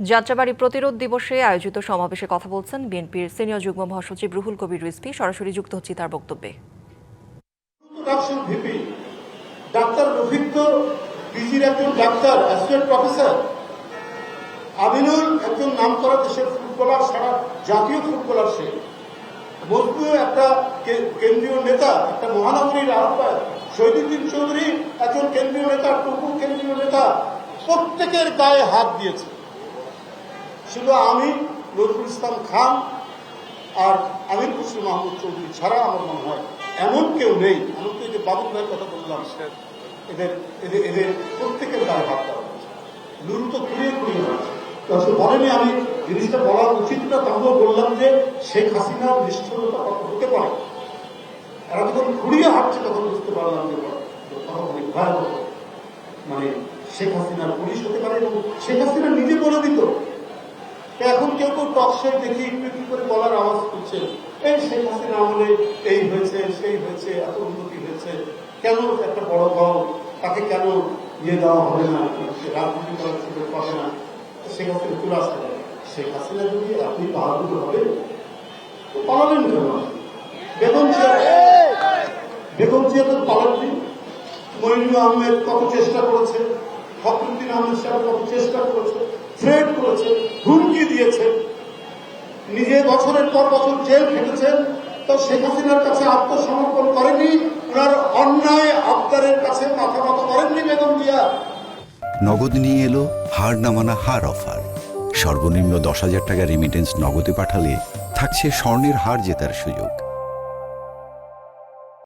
যাত্রাবাড়ী প্রতিরোধ দিবসে আয়োজিত সমাবেশে কথা বলছেন বিএনপির সিনিয়র যুগ্ম মহাসচিব রুহুল কবির রিজভী। সরাসরি যুক্ত হচ্ছি তার বক্তব্যে। ডাক্তার রফিক তো পিজির একজন ডাক্তার, অ্যাসোসিয়েট প্রফেসর। আমিনুল একজন নামকরা দেশের ফুটবলার, সারা জাতীয় ফুটবলার। সে মজবুর একটা কেন্দ্রীয় নেতা, একটা মহানগরীর আহ্বায়ক। শহীদুদ্দিন চৌধুরী একজন কেন্দ্রীয় নেতা, টুকু কেন্দ্রীয় নেতা। প্রত্যেকের গায়ে হাত দিয়েছে। শুধু আমি, নজরুল ইসলাম খান আর আমির খুসরো মাহমুদ চৌধুরী ছাড়া আমার মনে হয় এমন কেউ নেই। এমনকি যে বাবুল ভাইয়ের কথা বললাম, এদের এদের এদের প্রত্যেকের গায়ে হাত দেওয়া হয়েছে। নুরু তো ঘুরিয়ে ঘুরিয়ে হয়েছে। বলেনি আমি জিনিসটা বলা উচিত না, তবুও বললাম যে শেখ হাসিনার নিষ্ঠুরতা কত হতে পারে। এরা যখন ঘুরিয়ে হাঁটছে তখন বুঝতে পারলাম যে অনেক ভয়াবহ। মানে শেখ হাসিনার পুলিশ হতে পারে, এবং শেখ হাসিনা নিজে বলে দিত। এখন কেউ কেউ টকশো দেখি একটু করে বলার আওয়াজ করছে, এই শেখ হাসিনা আমলে এই হয়েছে, সেই হয়েছে, এত উন্নতি হয়েছে, কেন একটা বড় দল তাকে কেন দেওয়া হবে না, রাজনীতি করার সুযোগ পাবে না। শেখ হাসিনা চলে আসতে পারে। শেখ হাসিনা যদি আপনি বাহাদুর হবে তো পালাবেন কেন? বেগম জিয়া তো পালাননি। মইনুল আহমেদ কত চেষ্টা করেছে, ফখরুদ্দিন আহমেদ সাহেব কত চেষ্টা করেছে, থ্রেট করেছে, হুমকি দিয়েছে, নিজে বছরের পর বছর জেল খেটেছেন। তো শেখ হাসিনার কাছে আত্মসমর্পণ করেনি, ওনার অন্যায় আবদারের কাছে মাথা নত করেননি বেগম জিয়া। নগদ নিয়ে এলো হার না মানা হার অফার। সর্বনিম্ন 10,000 টাকা রেমিটেন্স নগদে পাঠালে থাকছে স্বর্ণের হার জেতার সুযোগ।